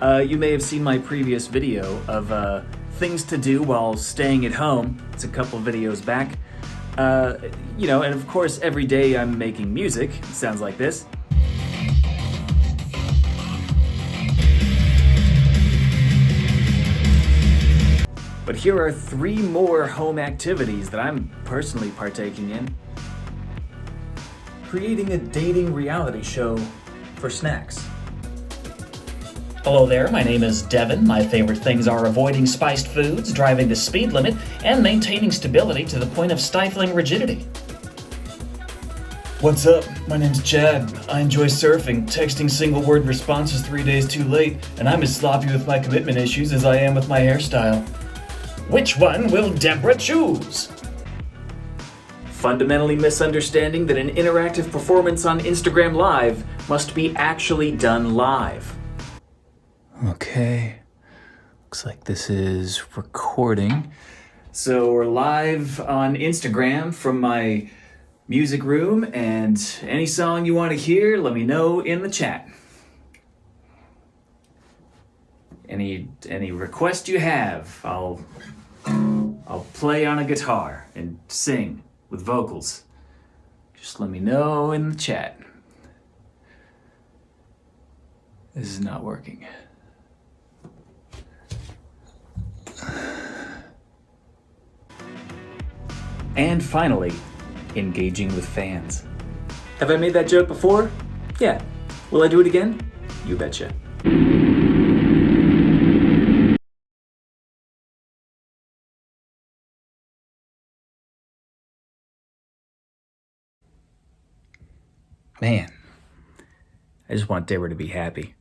You may have seen my previous video of things to do while staying at home. It's a couple videos back. And of course every day I'm making music. It sounds like this. But here are 3 more home activities that I'm personally partaking in. Creating a dating reality show for snacks. Hello there, my name is Devin. My favorite things are avoiding spiced foods, driving the speed limit, and maintaining stability to the point of stifling rigidity. What's up? My name's Chad. I enjoy surfing, texting single-word responses 3 days too late, and I'm as sloppy with my commitment issues as I am with my hairstyle. Which one will Deborah choose? Fundamentally misunderstanding that an interactive performance on Instagram Live must be actually done live. Okay. Looks like this is recording. So we're live on Instagram from my music room, and any song you want to hear, let me know in the chat. Any request you have, I'll play on a guitar and sing with vocals. Just let me know in the chat. This is not working. And finally, engaging with fans. Have I made that joke before? Yeah. Will I do it again? You betcha. Man, I just want Deborah to be happy.